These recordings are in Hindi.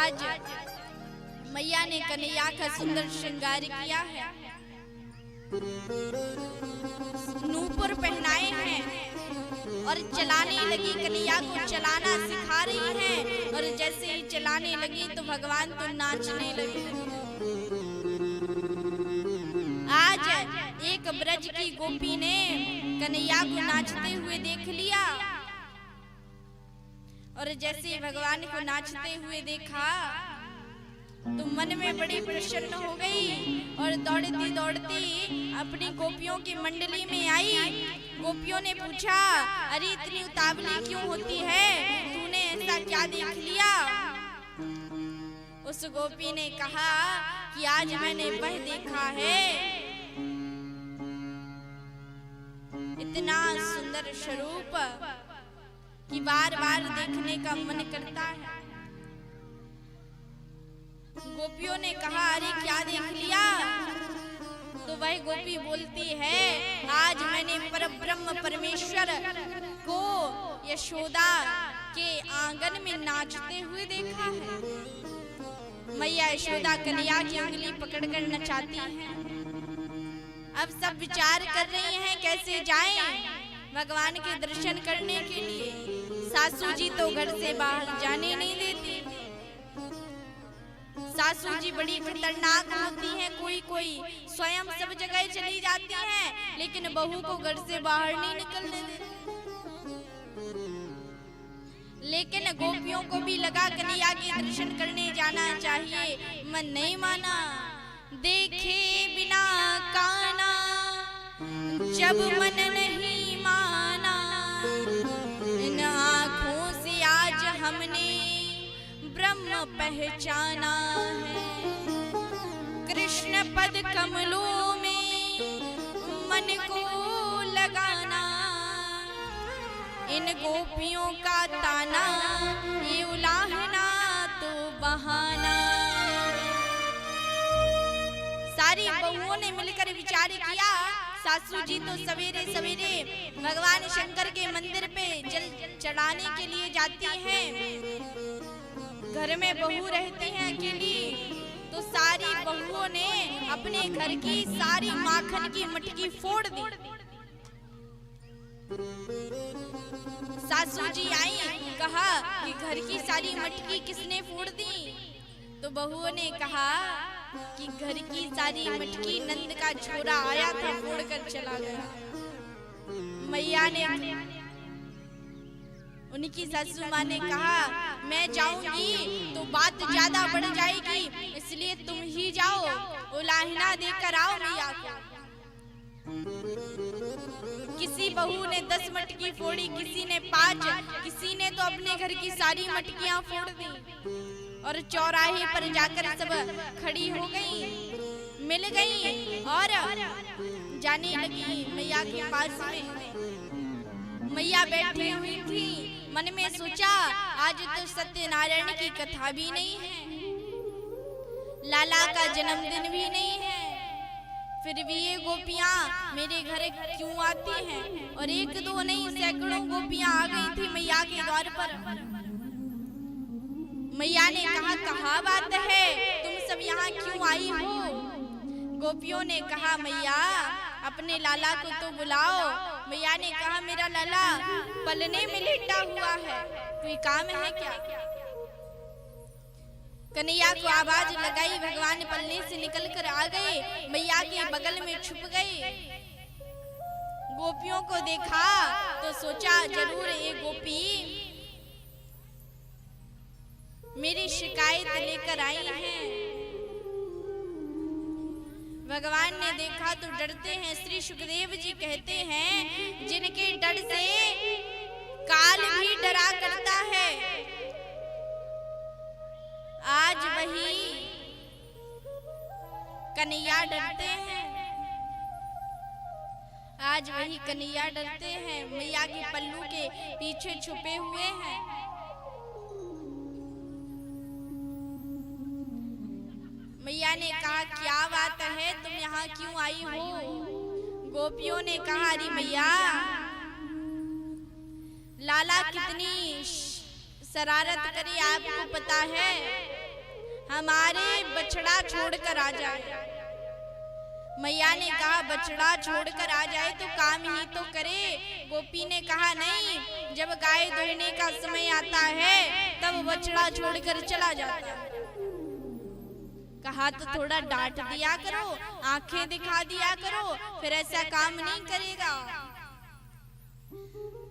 आज मैया ने कन्हैया का सुंदर श्रृंगार किया है, नूपुर पहनाए हैं और चलाने लगी, कन्हैया को चलाना सिखा रही है। और जैसे ही चलाने लगी तो भगवान तो नाचने लगे। आज एक ब्रज की गोपी ने कन्हैया को नाचते हुए देख लिया और जैसे ही भगवान को नाचते हुए देखा तो मन में बड़ी प्रसन्न हो गई और दौड़ती दौड़ती अपनी गोपियों की मंडली में आई। गोपियों ने पूछा, अरे इतनी उतावली क्यों होती है, तूने ऐसा क्या देख लिया? उस गोपी ने कहा कि आज मैंने वह देखा है, इतना सुंदर स्वरूप कि बार बार देखने का मन करता है। गोपियों ने कहा, अरे क्या देख लिया? तो वह गोपी बोलती है, आज मैंने परब्रह्म परमेश्वर को यशोदा के आंगन में नाचते हुए देखा है। मैया यशोदा कन्हैया की उंगली पकड़कर नचाती हैं। अब सब विचार कर रही हैं कैसे जाएं भगवान के दर्शन करने के लिए। सासू जी तो घर से बाहर जाने नहीं देती। सासू जी बड़ी खतरनाक होती हैं, कोई स्वयं सब जगह चली जाती हैं, लेकिन बहू को घर से बाहर नहीं निकलने देती। लेकिन गोपियों को भी लगा कन्हैया के दर्शन करने जाना चाहिए, मन नहीं माना। देखे बिना काना जब मन नहीं माना, इन आँखों से आज हमने ब्रह्म पहचाना है। कृष्ण पद कमलों में मन को लगाना, इन गोपियों का ताना ये उलाहना तो बहाना। सारी बहुओं ने मिलकर विचार किया। सासू जी तो सवेरे सवेरे भगवान शंकर के मंदिर पे जल चढ़ाने के लिए जाती हैं। घर में बहू रहती हैं अकेली, तो सारी बहुओं ने अपने घर की सारी माखन की मटकी फोड़ दी। सासू जी आई, कहा कि घर की सारी मटकी किसने फोड़ दी? तो बहुओं ने कहा कि घर की सारी मटकी नंद का छोरा आया था, फोड़ कर चला गया। मैया ने, उनकी सासू माँ ने कहा, मैं जाऊंगी तो बात ज्यादा बढ़ जाएगी, इसलिए तुम ही जाओ, उलाहना देकर आओ मैया को। किसी बहू ने 10 मटकी फोड़ी, किसी ने 5, किसी ने तो अपने घर की सारी मटकियां फोड़ दी और चौराहे पर जाकर सब खड़ी हो गई, मिल गई और जाने लगी मैया के पास में। मैया बैठी हुई थी, मन में सोचा आज तो सत्यनारायण की कथा भी नहीं है, लाला का जन्मदिन भी नहीं है, फिर भी ये गोपियां मेरे घर क्यों आती हैं? और एक दो नहीं, सैकड़ों गोपियां आ गई थी मैया के द्वार पर। मैया ने कहा, कहाँ बात है, तुम सब यहाँ क्यों आई हो? गोपियों ने कहा, मैया अपने लाला को तो बुलाओ। मैया ने कहा, मेरा लाला पलने में लेटा हुआ है, कोई काम है क्या? कन्हैया को आवाज लगाई, भगवान पलने से निकलकर आ गए, मैया के बगल में छुप गए। गोपियों को देखा तो सोचा जरूर ये गोपी मेरी शिकायत लेकर आई हैं। भगवान ने देखा तो डरते हैं। श्री सुखदेव जी कहते हैं, जिनके डर से काल भी डरा करता है, आज वही कन्हैया डरते हैं। आज वही कन्हैया डरते हैं, मैया के पल्लू के पीछे छुपे हुए हैं। मैया ने कहा, क्या बात है, तुम यहाँ क्यों आई हो? गोपियों ने कहा, अरे मैया, लाला कितनी शरारत करे आपको पता है, हमारे बछड़ा छोड़कर आ जाए। मैया ने कहा बछड़ा छोड़कर आ जाए तो काम ही तो करे। गोपी ने कहा नहीं, जब गाय दुहने का समय आता है तब बछड़ा छोड़कर चला जाता है। कहा तो थोड़ा डांट दिया करो, आंखें दिखा दिया करो, फिर ऐसा काम नहीं करेगा।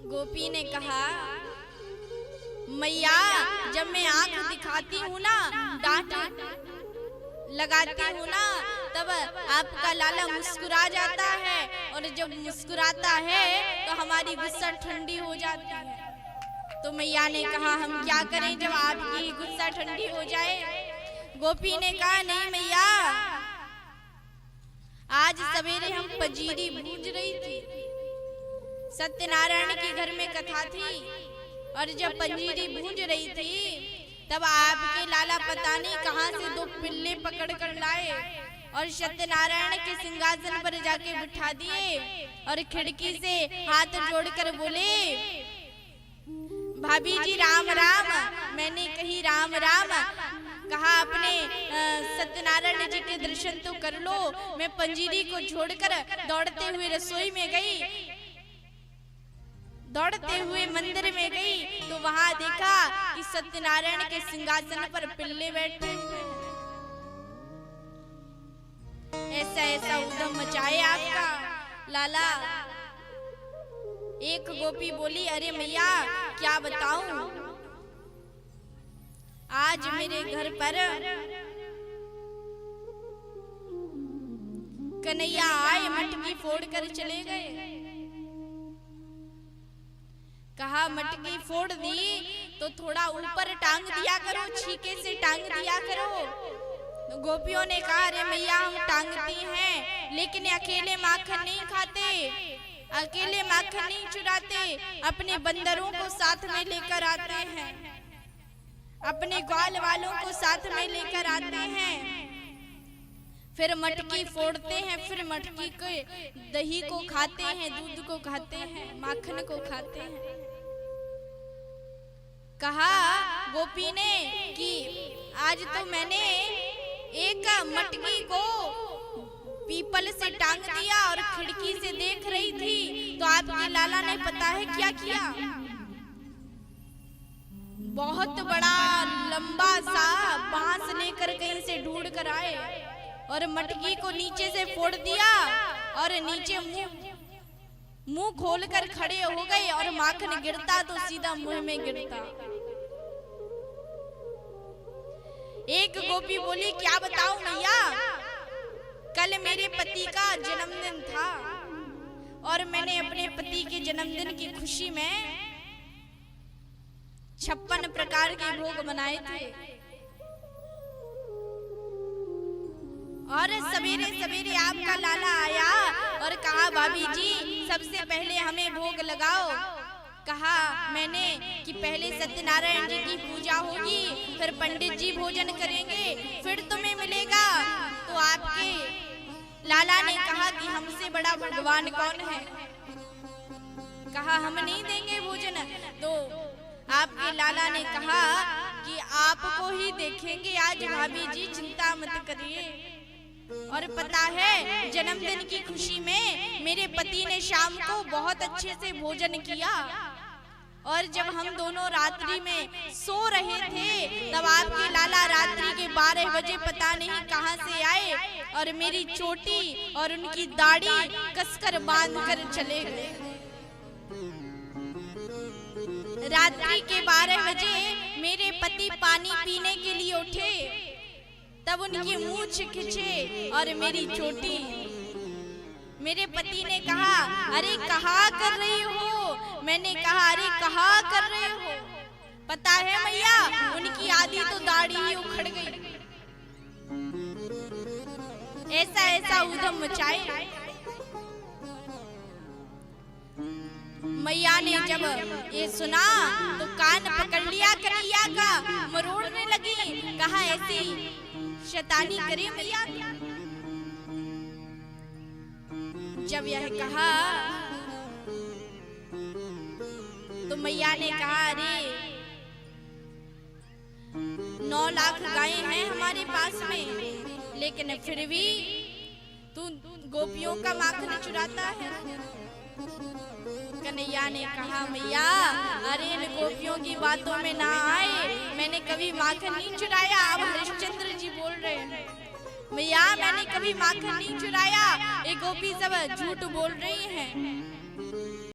गोपी ने कहा मैया, जब मैं आंख दिखाती हूँ ना, डांट लगाती हूँ ना, तब आपका लाला मुस्कुरा जाता है, और जब मुस्कुराता है तो हमारी गुस्सा ठंडी हो जाती है। तो मैया ने कहा हम क्या करें जब आपकी गुस्सा ठंडी हो जाए। गोपी ने कहा नहीं मैया, आज सवेरे हम पंजीरी भूंज रही थी। सत्यनारायण के घर में कथा थी, और जब पंजीरी भूंज रही थी तब आपके लाला पता नहीं कहां से दो पिल्ले पकड़ कर लाए और सत्यनारायण के सिंहासन पर जाके बिठा दिए, और खिड़की से हाथ जोड़कर बोले भाभी जी राम राम। मैंने कही राम राम। कहा अपने सत्यनारायण जी के दर्शन तो कर लो। मैं पंजीरी को छोड़कर दौड़ते हुए रसोई में गई, दौड़ते हुए मंदिर में गई तो वहां देखा कि सत्यनारायण के सिंहासन पर पिल्ले बैठे हुए। ऐसा ऐसा उद्यम मचाए आपका लाला। एक गोपी बोली अरे मैया क्या बताऊं, आज मेरे घर पर कन्हैया आए, मटकी फोड़ कर चले गए। कहा मटकी फोड़ दी तो थोड़ा ऊपर टांग दिया करो, छीके से टांग दिया करो। तो गोपियों ने कहा अरे मैया हम टांगती हैं, लेकिन अकेले माखन नहीं खाते, अकेले माखन नहीं चुराते, अपने बंदरों को साथ में लेकर आते हैं, अपने ग्वाल वालों को साथ में लेकर आते हैं, फिर मटकी फोड़ते हैं, फिर मटकी के दही को खाते हैं, दूध को खाते हैं, माखन को खाते हैं। कहा गोपी ने कि आज तो मैंने एक मटकी को पीपल से टांग दिया और खिड़की से देख रही थी तो आपके लाला ने पता है क्या किया, बहुत बड़ा लंबा सा बांस लेकर कहीं से ढूंढ कर आए और मटकी को नीचे से फोड़ दिया और नीचे मुंह खोलकर खड़े हो गए और माखन गिरता तो सीधा मुंह में गिरता। एक गोपी बोली क्या बताऊं मैया, कल मेरे पति का जन्मदिन था और मैंने अपने पति के जन्मदिन की खुशी में 56 प्रकार के भोग बनाए थे, और सवेरे सवेरे आपका लाला आया और कहा भाभी जी सबसे पहले हमें भोग लगाओ। कहा मैंने कि पहले सत्यनारायण जी की पूजा होगी, फिर पंडित जी भोजन करेंगे, फिर तुम्हें मिलेगा। तो आपके लाला ने कहा कि हमसे बड़ा भगवान कौन है, कहा हम नहीं देंगे भोजन। तो आपके लाला ने कहा कि आपको ही देखेंगे आज भाभी जी, चिंता मत करिए। और पता है जन्मदिन की खुशी में मेरे पति ने शाम को बहुत अच्छे से भोजन किया, और जब हम दोनों रात्रि में सो रहे थे तब आपके लाला रात्रि के 12 बजे पता नहीं कहां से आए और मेरी चोटी और उनकी दाढ़ी कसकर बांध कर चले गए। रात्रि के 12 बजे मेरे पति पानी पीने के लिए उठे, तब उनकी मूंछ खिंचे और मेरी चोटी। मेरे पति ने कहा अरे कहा कर रही हो, मैंने कहा अरे कहा कर रहे हो। पता है मैया उनकी आधी तो दाढ़ी ही उखड़ गई। ऐसा ऐसा उधम मचाए। मैया ने जब ये सुना तो कान पकड़ लिया कन्हैया का, मरोड़ने लगी। कहा ऐसी शैतानी करे मैया। जब यह कहा तो मैया ने कहा अरे 9 लाख गायें हैं हमारे पास में, लेकिन फिर भी तू गोपियों का माखन चुराता है। कन्हैया ने कहा मैया अरे इन गोपियों की बातों में ना आए, मैंने कभी माखन नहीं चुराया। अब हरिश्चंद्र जी बोल रहे हैं मैया मैंने कभी माखन नहीं चुराया, ये गोपी सब झूठ बोल रही हैं।